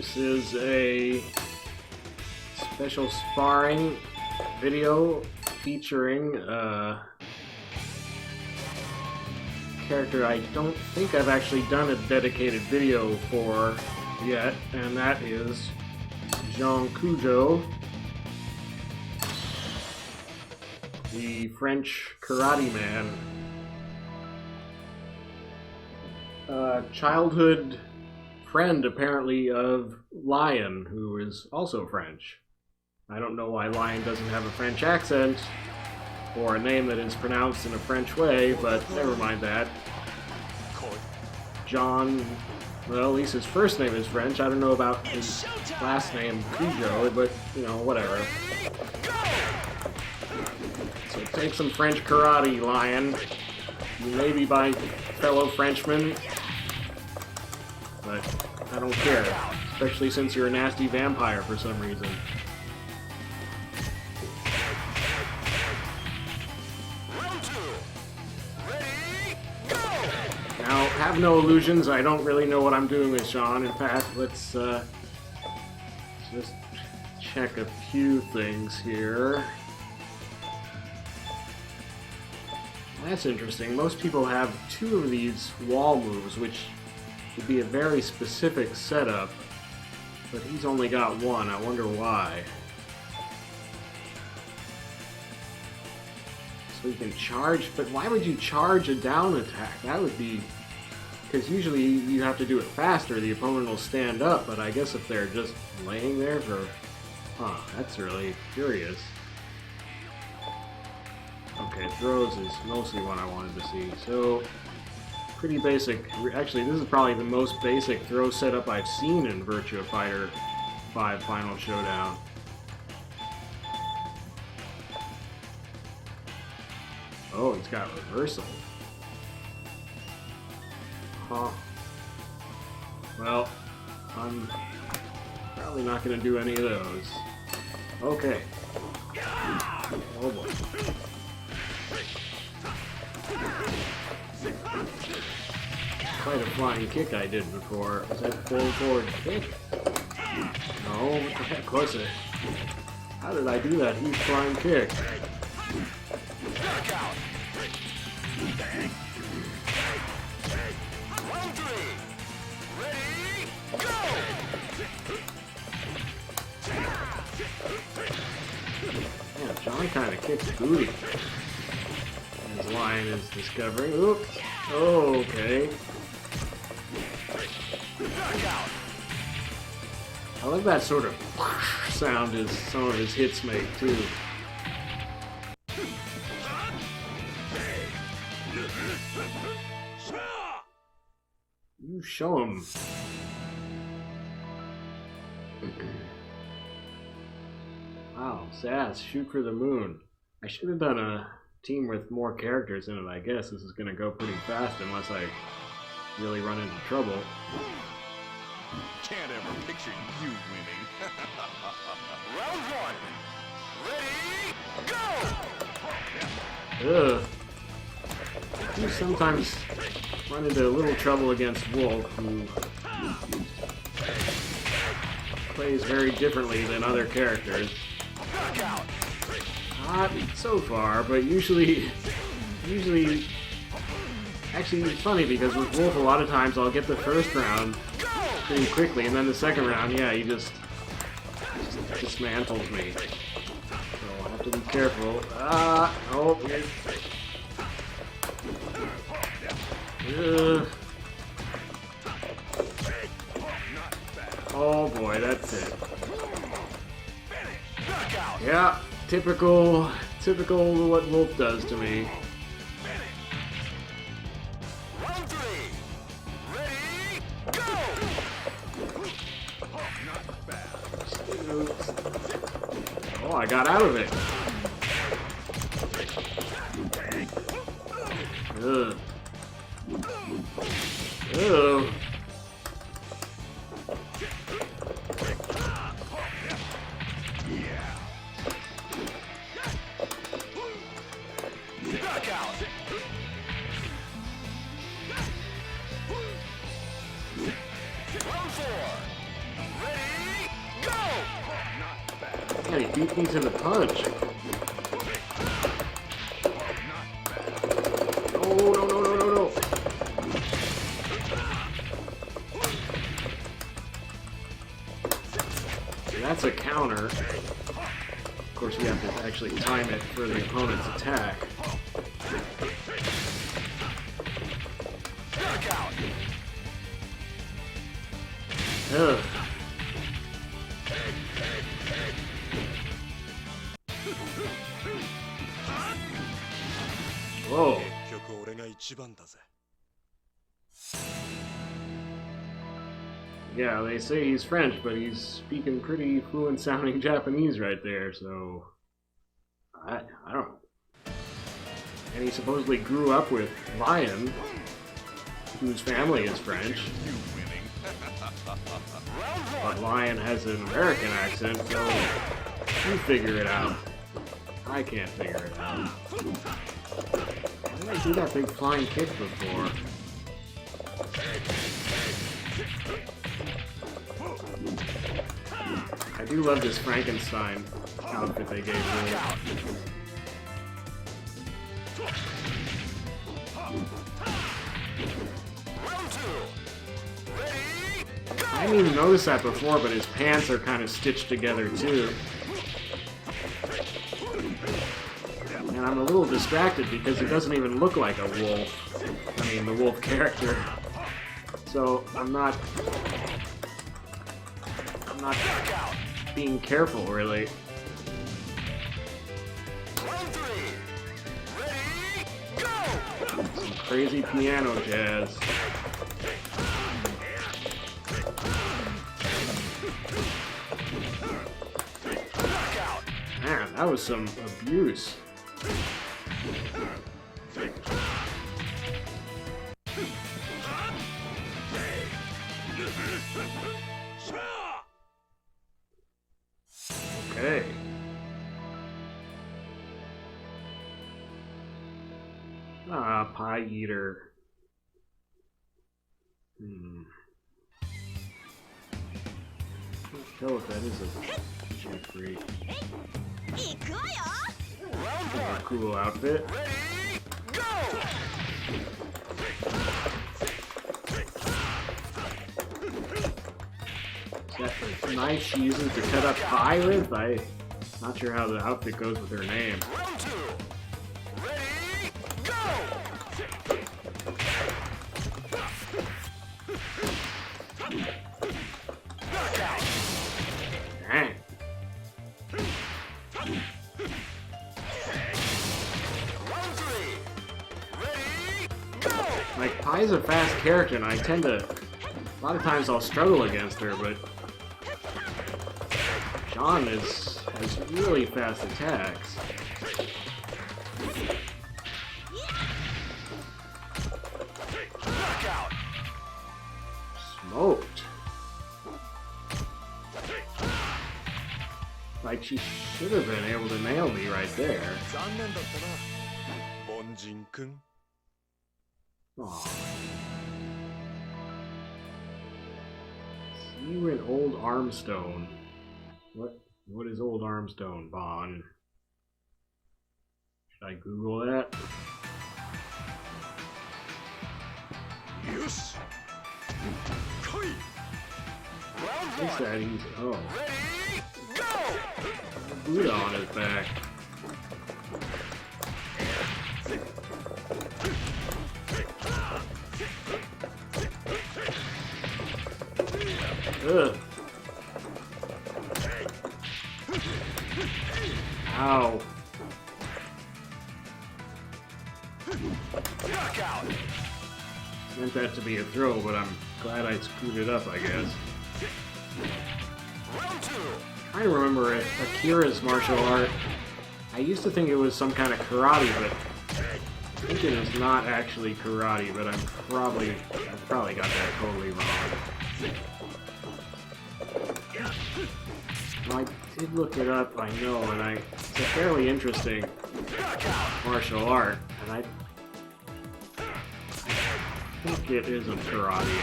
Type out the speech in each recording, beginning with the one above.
This is a special sparring video featuring a character I don't think I've actually done a dedicated video for yet, and that is Jean Kujo, the French karate man. Childhood friend, apparently, of Lion, who is also French. I don't know why Lion doesn't have a French accent, or a name that is pronounced in a French way, but never mind that. John, well, at least his first name is French. I don't know about his last name, Kujo, but, you know, whatever. So take some French karate, Lion. You may be by fellow Frenchmen, but I don't care, especially since you're a nasty vampire for some reason. Now, have no illusions, I don't really know what I'm doing with Sean. In fact, let's just check a few things here. That's interesting. Most people have two of these wall moves, which would be a very specific setup, but he's only got one. I wonder why. So you can charge, but why would you charge a down attack? That would be... because usually you have to do it faster, the opponent will stand up, but I guess if they're just laying there for... huh, that's really curious. Okay, throws is mostly what I wanted to see. So, pretty basic. Actually, this is probably the most basic throw setup I've seen in Virtua Fighter 5 Final Showdown. Oh, it's got reversal. Huh. Well, I'm probably not going to do any of those. Okay. Oh boy. Quite a flying kick I did before. Was that forward kick? No, what the heck was it? How did I do that huge flying kick? Yeah, John kind of kicks booty. As Lion is discovering. Oops. Oh, okay. I love that sort of sound as some of his hits make, too. You show him. Wow, Sass, shoot for the moon. I should have done a team with more characters in it, I guess. This is going to go pretty fast unless I really run into trouble. Can't ever picture you winning. Round one. Ready, go! Ugh. I do sometimes run into a little trouble against Wolf, who plays very differently than other characters. Not so far, but usually, actually it's funny because with Wolf a lot of times I'll get the first round pretty quickly, and then the second round, yeah, he just dismantles me. So I have to be careful. Oh, here's... oh boy, that's it. Yeah, typical what Wolf does to me. Round three. Ready, go! Oh, I got out of it. Ugh. Ugh. Round four. Ready, Man, he beat me to the punch. Oh, no, no, no, no, no. That's a counter. Of course, we have to actually time it for the opponent's attack. Ugh. Whoa. Yeah, they say he's French, but he's speaking pretty fluent sounding Japanese right there, so I don't know. And he supposedly grew up with Lion, whose family is French. But Lion has an American accent, so you figure it out. I can't figure it out. Why did I do that big flying kick before? I do love this Frankenstein outfit they gave me. I didn't even notice that before, but his pants are kind of stitched together too. And I'm a little distracted because he doesn't even look like a wolf. I mean, the wolf character. So I'm not being careful, really. Some crazy piano jazz. Man, that was some abuse. Okay. Ah, pie eater. Can't tell if that is a Jeffrey. That's a cool outfit. Is that the knife she uses to cut up pie with? I'm not sure how the outfit goes with her name. Dang. Like, Pie's a fast character, and I tend to... A lot of times I'll struggle against her, but... Jean has really fast attacks. Smoked. Like, she should have been able to nail me right there. Aww. See you in Old Armstone. What is Old Armstone, Bon? Should I Google that? Yes. He said he's... Oh. Buddha on his back. Ugh. Ow. Meant that to be a throw, but I'm glad I screwed it up, I guess. I remember it. Akira's martial art. I used to think it was some kind of karate, but I think it is not actually karate, but I probably got that totally wrong. Well, I did look it up, I know, and it's a fairly interesting martial art, and I think it isn't karate.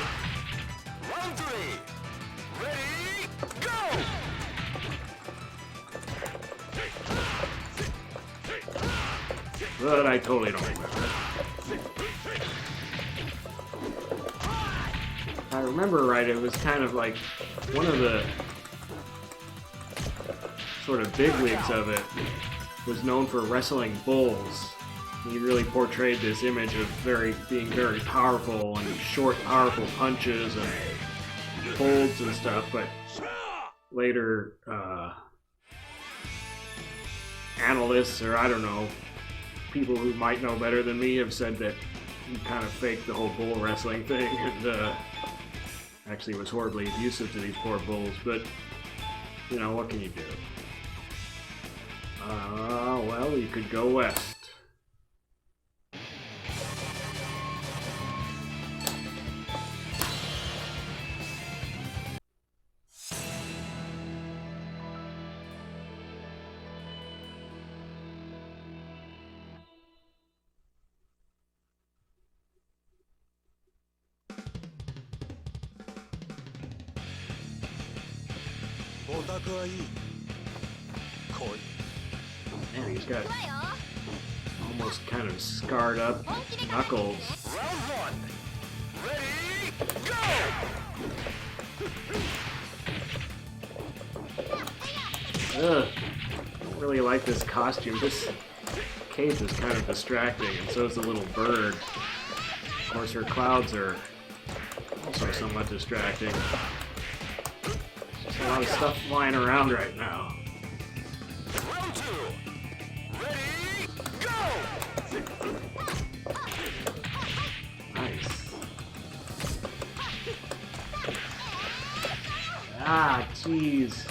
but I totally don't remember. If I remember right, it was kind of like one of the sort of bigwigs of it was known for wrestling bulls. He really portrayed this image of being very powerful and short, powerful punches and holds and stuff, but later analysts, or I don't know, people who might know better than me have said that he kind of faked the whole bull wrestling thing and actually was horribly abusive to these poor bulls, but you know, what can you do? Well, you could go west. Man, he's got almost kind of scarred up knuckles. Round one. Ready, go! Ugh. I don't really like this costume. This cape is kind of distracting, and so is the little bird. Of course, her clouds are also somewhat distracting. There's a lot of stuff flying around right now. Round two. Ready, go! Nice. Ah, jeez.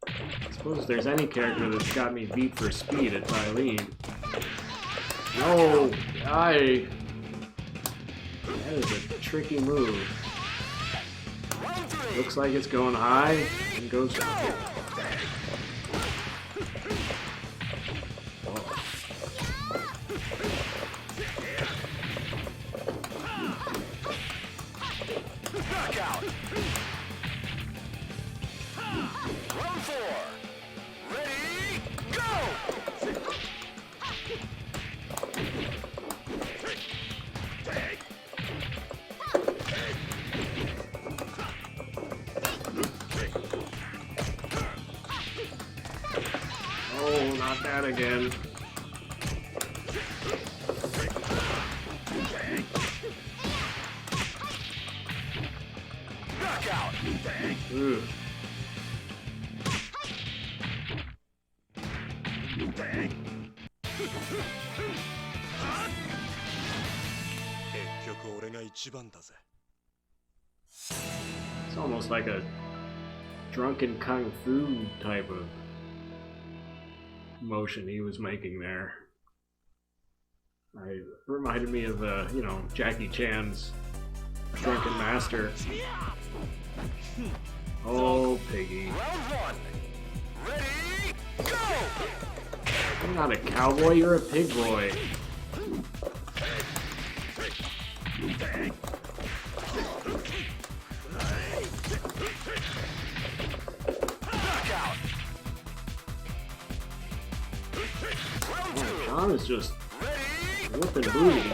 I suppose if there's any character that's got me beat for speed, it's Eileen. No! That is a tricky move. Looks like it's going high and goes down. Knockout. Round four. Ready, go! Oh, not that again. Knockout. Ugh. It's almost like a drunken kung fu type of motion he was making there. It reminded me of, you know, Jackie Chan's Drunken Master. Oh, piggy. Round one. Ready, go! You're not a cowboy, you're a pig boy. Knockout. Round two. John is just Ready, whooping booty.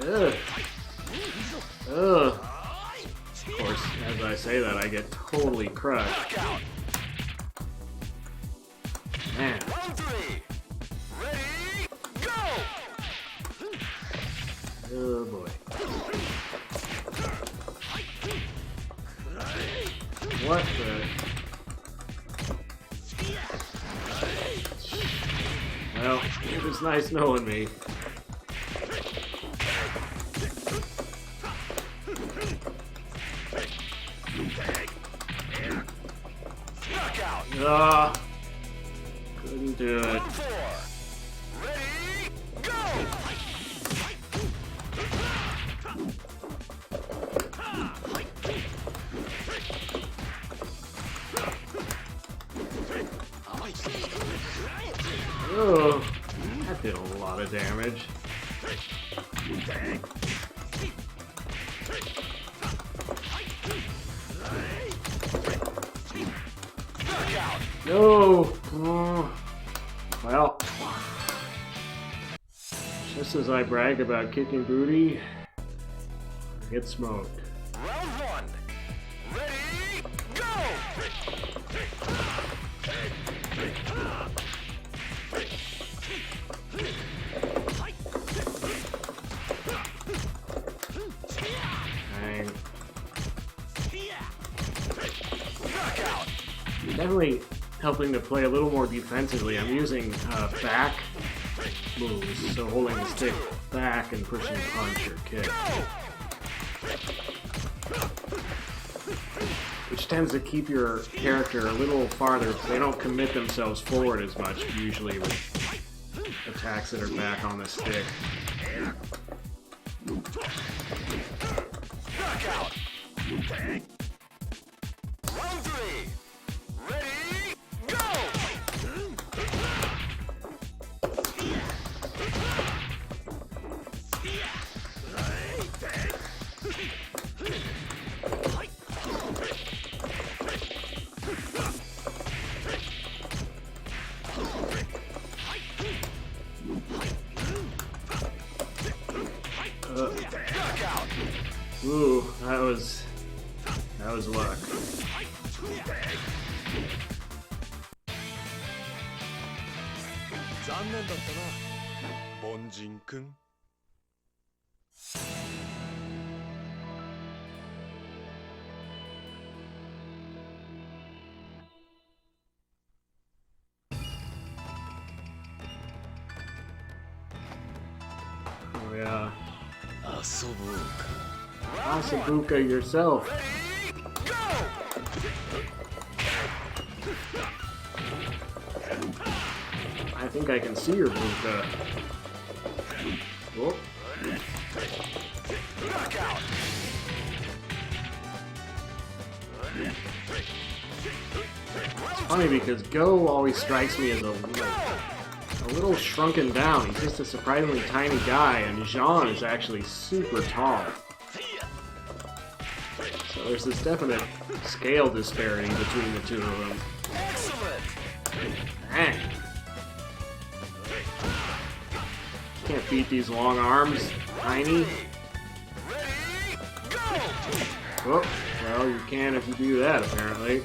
Ugh. Ugh. Of course, as I say that, I get totally crushed. knockout. Man. Round three. Ready, go! Oh boy. What the? Well, it was nice knowing me. Knockout. Ah, couldn't do it. Round four. Ready, go! Oh, that did a lot of damage. No! Well, just as I brag about kicking booty, I get smoked. Round one. Ready, go! Dang. Knockout. Definitely helping to play a little more defensively. I'm using back moves, so holding the stick back and pushing punch or kick. Which tends to keep your character a little farther. They don't commit themselves forward as much, usually with attacks that are back on the stick. Knockout. Round three. Ready, go! Knockout. Ooh, that was luck. 残念だったな、凡人くん。Oh yeah. 遊ぼうか。 Asabuka yourself. I think I can see your Buka. Whoop. It's funny because Go always strikes me as a little shrunken down. He's just a surprisingly tiny guy, and Jean is actually super tall. So there's this definite scale disparity between the two of them. Dang. Can't beat these long arms. Tiny. Oh, well, you can if you do that, apparently.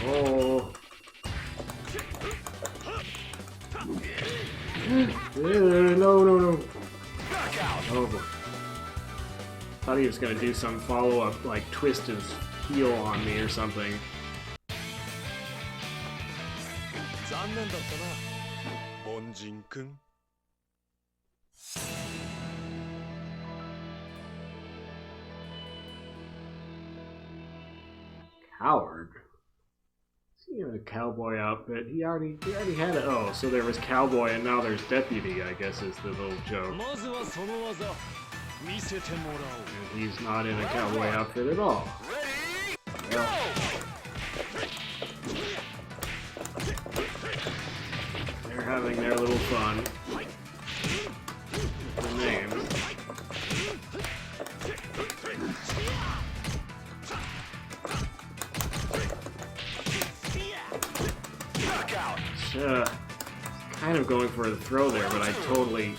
Oh. No. Oh boy. Thought he was gonna do some follow-up, like twist his heel on me or something. 残念だったな、凡人くん。 Coward? See, a cowboy outfit. He already had it. Oh, so there was cowboy and now there's deputy, I guess is the little joke. And he's not in a cowboy outfit at all. Well, they're having their little fun. The names. Kind of going for a throw there, but I totally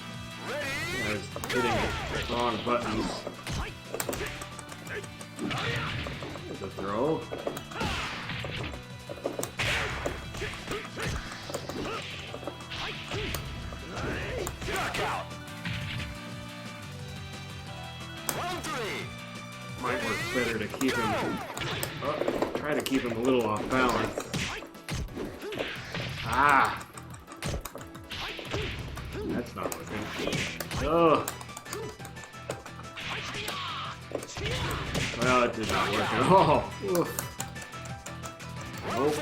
was hitting the wrong buttons. There's a throw. Might work better to keep him. Try to keep him a little off balance. Ah! That's not working. Oh! Well, it did not work at all. Oof. Nope.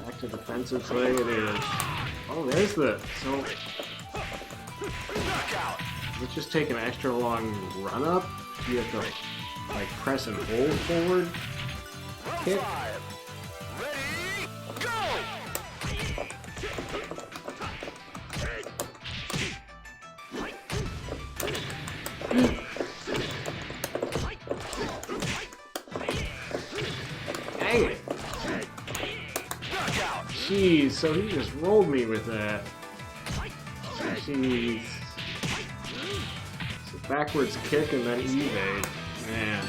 Back to defensive play it is. Oh, there's the... So... Let's just take an extra long run up. You have to like press and hold forward. Kick. Dang it. Jeez, so he just rolled me with that. Jeez. So backwards kick and then evade. Man.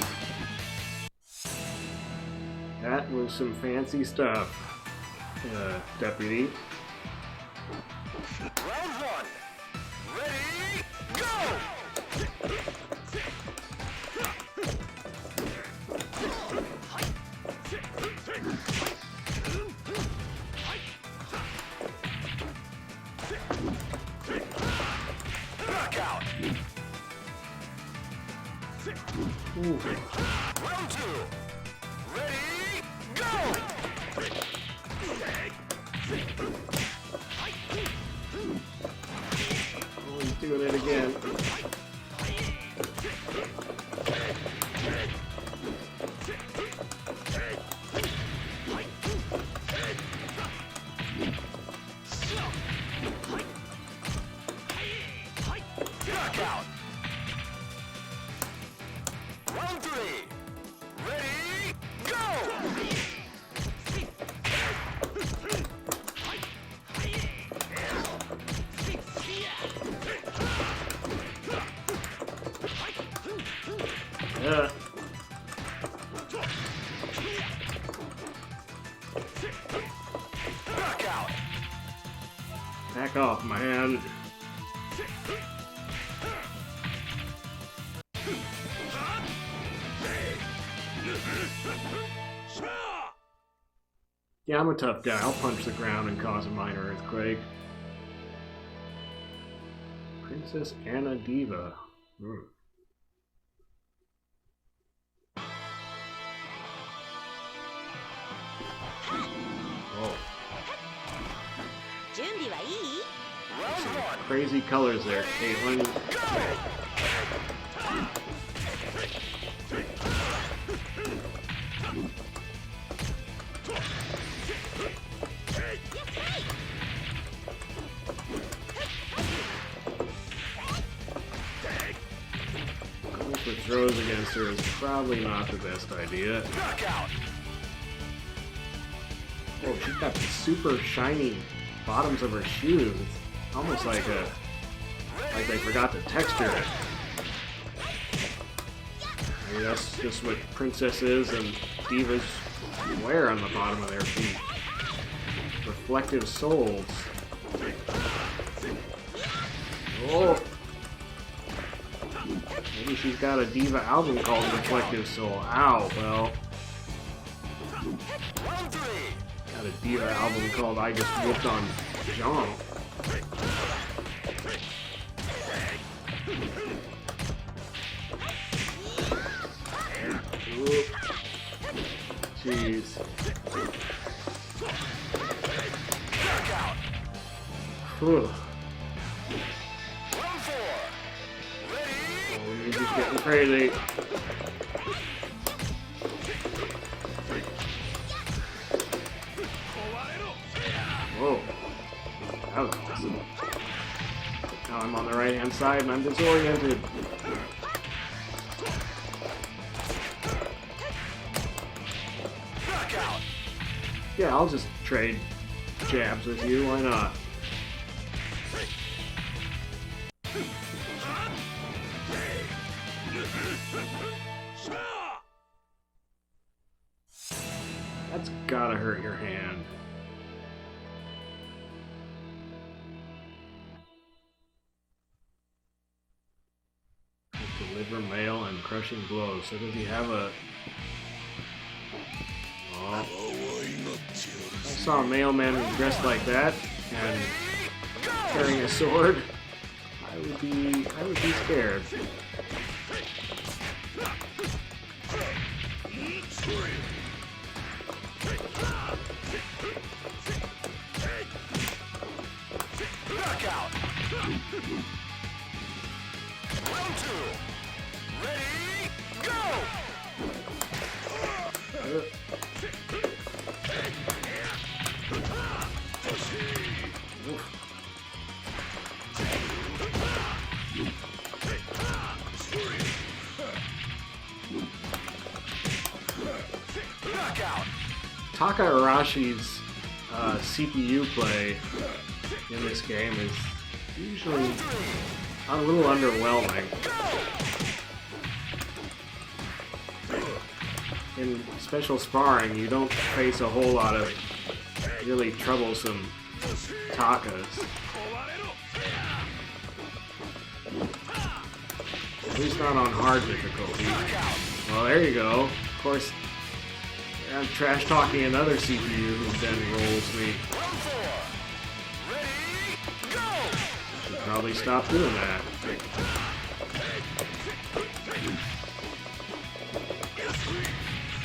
That was some fancy stuff, Deputy. Round one. Ready, go! Knockout. Ooh. Round two. Ready, go! Oh, he's doing it again. Knockout. Round three. Ready, go! Yeah. Knockout. Back off, man. Yeah, I'm a tough guy. I'll punch the ground and cause a minor earthquake. Princess Anna Diva. Oh, 準備はいい？ Round some one. crazy colors there, Caitlin. Going for throws against her is probably not the best idea. Knockout. Oh, she's got the super shiny bottoms of her shoes. It's almost like they forgot to texture it. I mean, that's just what princesses and divas wear on the bottom of their feet. Reflective soles. Oh! Maybe she's got a diva album called Reflective Soul. Ow, well. Round three. Got a diva album called I Just Whooped on Jean. Oop. Jeez. Knockout. Whew. Round four. Ready, Oh, you're just getting crazy. Whoa. That was awesome. Now I'm on the right hand side and I'm disoriented. knockout. Yeah, I'll just trade jabs with you, why not? That's gotta hurt your hand. Deliver mail and crushing blows. So does he have a... Oh. I saw a mailman who's dressed like that and carrying a sword. I would be scared. Knockout. Round two. Ready, go! Knockout. Taka Arashi's CPU play in this game is usually a little underwhelming. In special sparring, you don't face a whole lot of really troublesome Takas. At least not on hard difficulty. Well, there you go. Of course, I'm trash talking another CPU who then rolls me. Should probably stop doing that.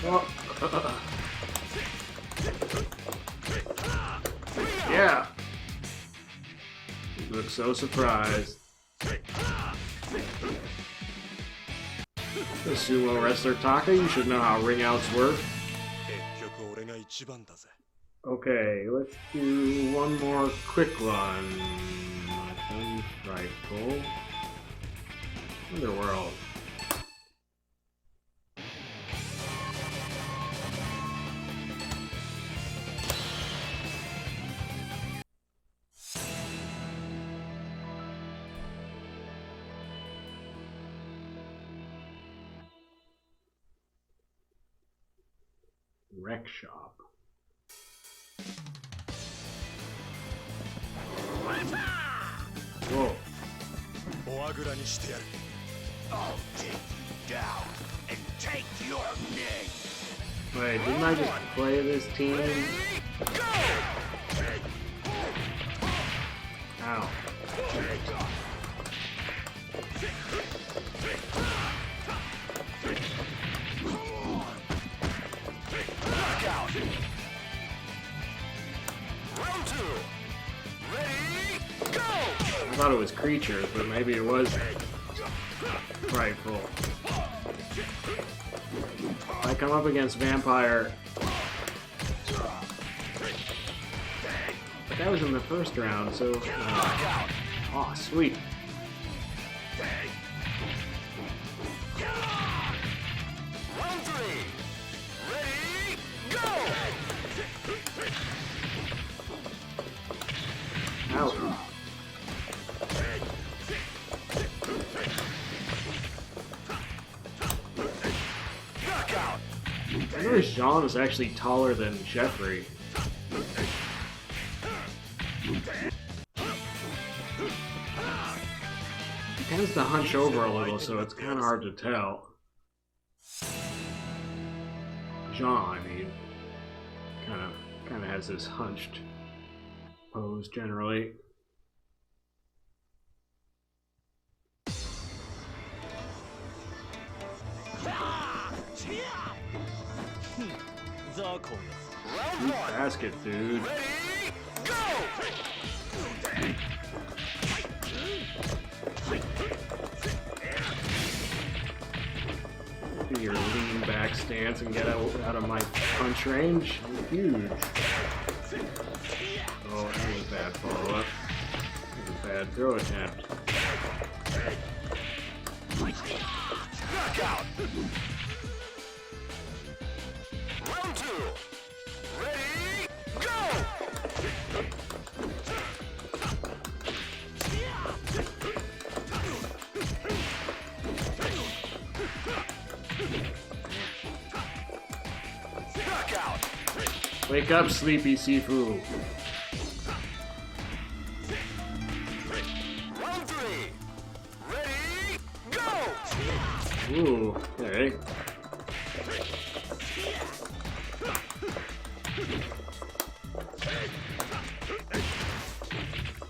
Oh. Yeah. You look so surprised. The sumo wrestler Taka, you should know how ring outs work. Okay, let's do one more quick one. Frightful. Underworld. Wreck shop. Whoa. I'll take you down and take your name. Wait, didn't I just play this team? Ow. I thought it was creatures, but maybe it was Frightful. I come up against Vampire. But that was in the first round, so... oh, sweet. Round 3. Ready, go! Ow. I noticed Jean is actually taller than Jeffrey. He tends to hunch over a little, so it's kind of hard to tell. Jean, I mean, kind of has this hunched pose generally. Sweet basket, dude. Do your lean back stance and get out of my punch range. Huge. Oh, that was a bad follow-up. That was a bad throw attempt. Knockout! Round 2. Ready, go! Knockout! Wake up, sleepy Sifu. Round 3. Ready, go! Ooh, okay.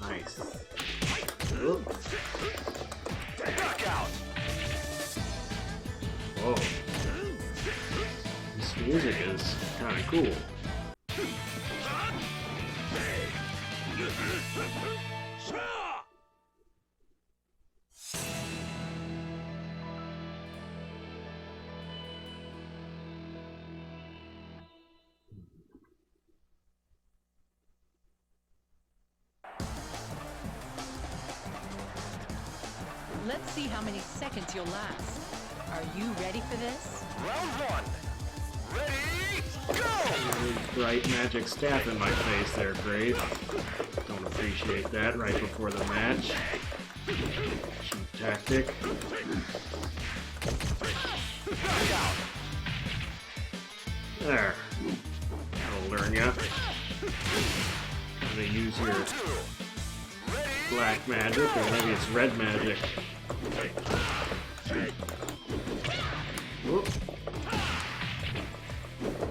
Nice. Ooh. Knockout! Whoa. This music is kind of cool. Let's see how many seconds you'll last. Are you ready for this? Round 1. Bright magic staff in my face there, Grace. Don't appreciate that right before the match. Cheap tactic. There. That'll learn ya. Gotta use your black magic, or maybe it's red magic. Whoop.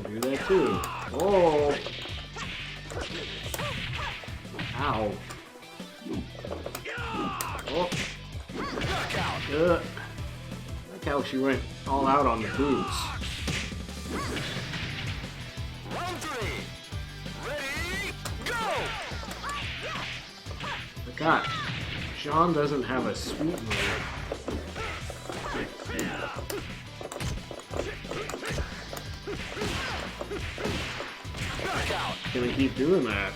Do that too. Oh! Ow. Oh. Like how she went all out on the boots. Round 3. Ready, go! But God, Jean doesn't have a sweet move. Gonna keep doing that.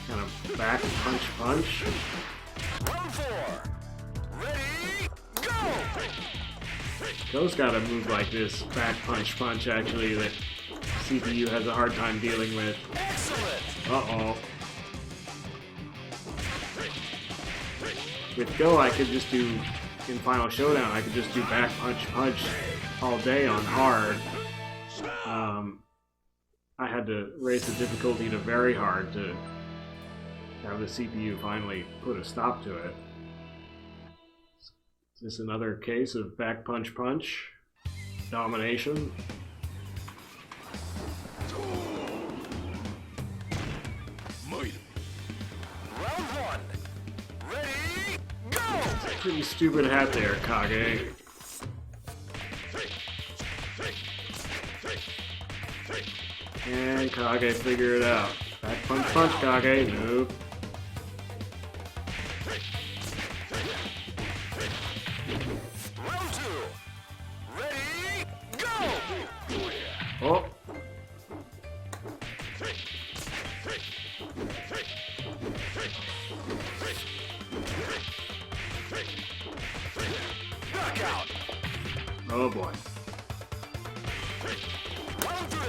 Kind of back punch punch. Round 4. Ready, go! Joe's got a move like this, back punch punch, actually, that CPU has a hard time dealing with. Excellent! Uh-oh. With Go, I could just do, in Final Showdown, I could just do back punch punch all day on hard. I had to raise the difficulty to very hard to have the CPU finally put a stop to it. Is this another case of back punch punch domination? Round 1. Ready, go! Pretty stupid hat there, Kage. And Kage figure it out. Back punch punch, Kage. Nope. Round 2. Ready, go! Oh. Knockout! Oh boy. Round 3.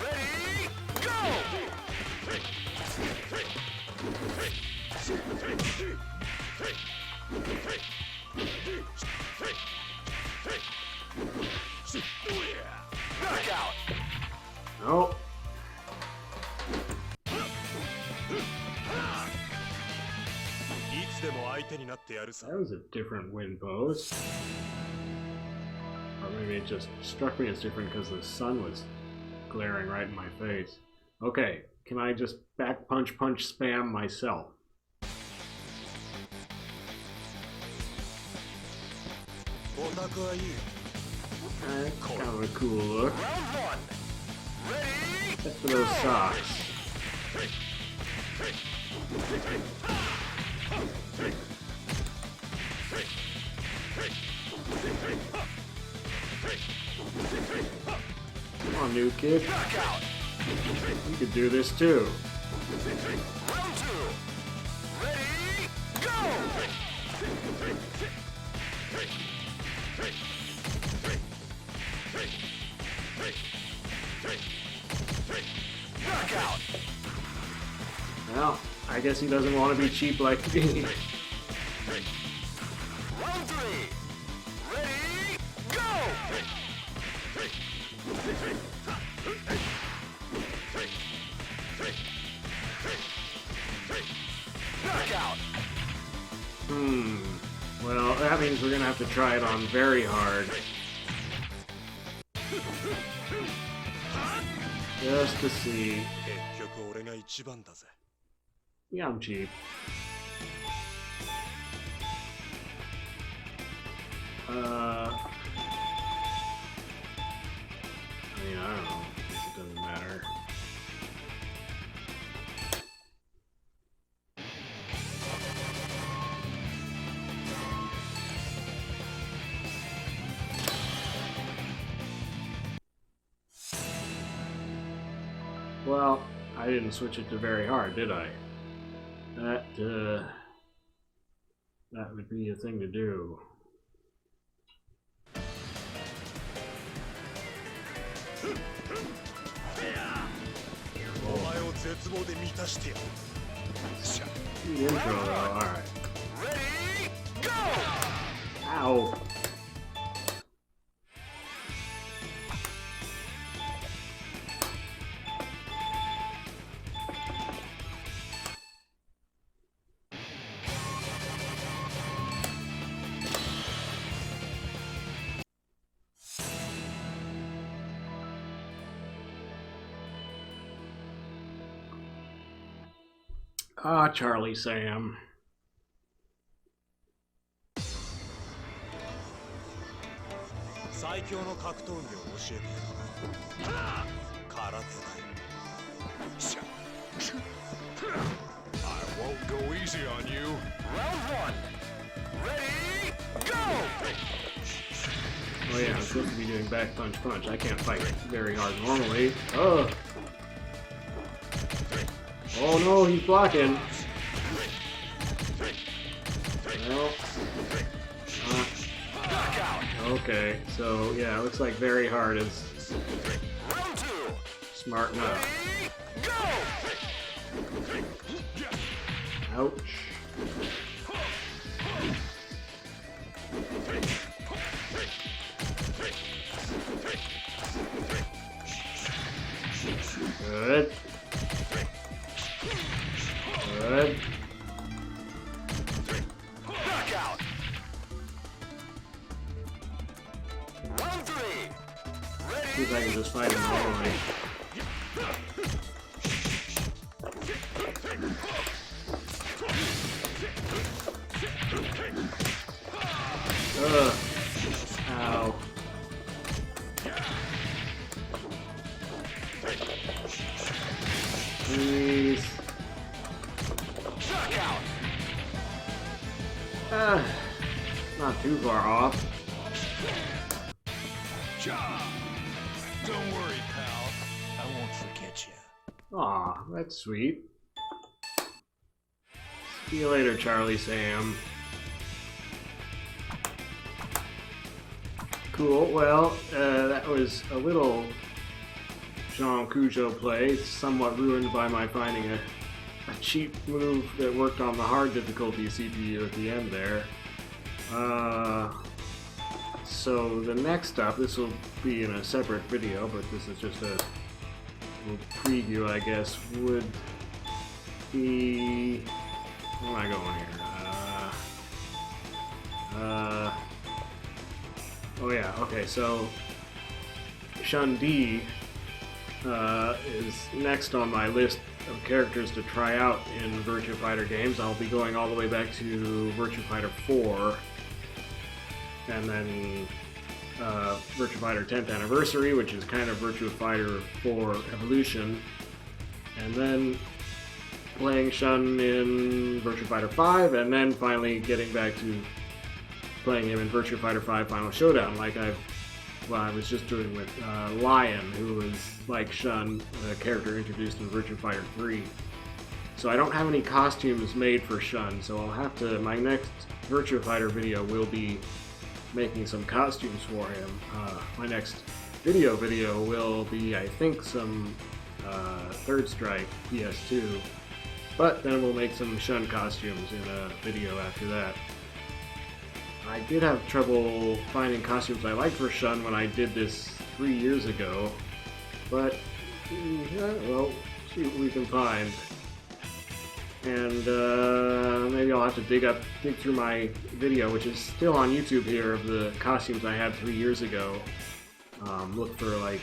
Ready, go! Knockout! Oh. That was a different win pose. Or maybe it just struck me as different because the sun was glaring right in my face. Okay, can I just back punch punch spam myself? That's kind of a cool look. Round 1. Ready, Except for those socks. Come on, new kid. knockout! You could do this too. Round 2. Ready, go! Knockout! Well, I guess he doesn't want to be cheap like me. Round 3. Ready, go! Knockout! Well, that means we're gonna have to try it on very hard. Just to see. Yeah, I'm cheap. I mean, I don't know. I guess it doesn't matter. Well, I didn't switch it to very hard, did I? That would be a thing to do. 絶望で満たしてやる。しゃ。 The intro though, alright. Ready, go! Ow. Ah, Charlie Sam. 最強の格闘技を教えてやる。空手だよ。しゃ。I won't go easy on you. Round one. Ready, go! Oh yeah, I'm supposed to be doing back punch punch. I can't fight very hard normally. Oh. Oh no, he's blocking. Well. Okay, so yeah, it looks like very hard is smart enough. Ouch. Good. Good. Knockout. Round three. See if I can just fight him normally. Ugh. Ow. Please. Ah, not too far off. Don't worry, pal. I won't forget you. Aw, that's sweet. See you later, Charlie Sam. Cool, well, that was a little Jean Kujo play, somewhat ruined by my finding a cheap move that worked on the hard difficulty CPU at the end there. So the next up, this will be in a separate video, but this is just a little preview, I guess, would be... Where am I going here? Oh yeah, okay, so Shun D is next on my list of characters to try out in Virtua Fighter games. I'll be going all the way back to Virtua Fighter 4, and then Virtua Fighter 10th Anniversary, which is kind of Virtua Fighter 4 Evolution, and then playing Shun in Virtua Fighter 5, and then finally getting back to playing him in Virtua Fighter 5 Final Showdown, like I was just doing with Lion, who is like Shun, a character introduced in Virtua Fighter 3. So I don't have any costumes made for Shun, so I'll have to, my next Virtua Fighter video will be making some costumes for him. My next video will be, I think, some Third Strike PS2, but then we'll make some Shun costumes in a video after that. I did have trouble finding costumes I liked for Shun when I did this 3 years ago, but, well, see what we can find. And maybe I'll have to dig through my video, which is still on YouTube here, of the costumes I had 3 years ago. Look for like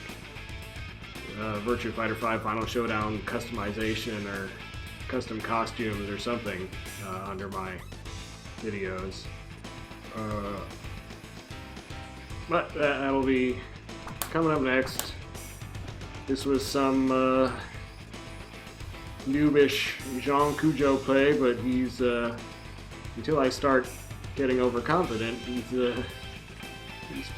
Virtua Fighter 5 Final Showdown customization or custom costumes or something under my videos. But that'll be coming up next. This was some noobish Jean Kujo play, but he's until I start getting overconfident, he's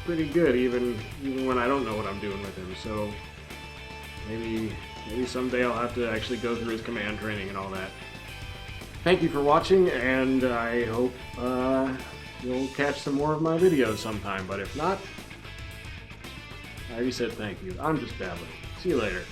pretty good even when I don't know what I'm doing with him. So maybe someday I'll have to actually go through his command training and all that. Thank you for watching, and I hope you'll catch some more of my videos sometime, but if not, I already said thank you. I'm just babbling. See you later.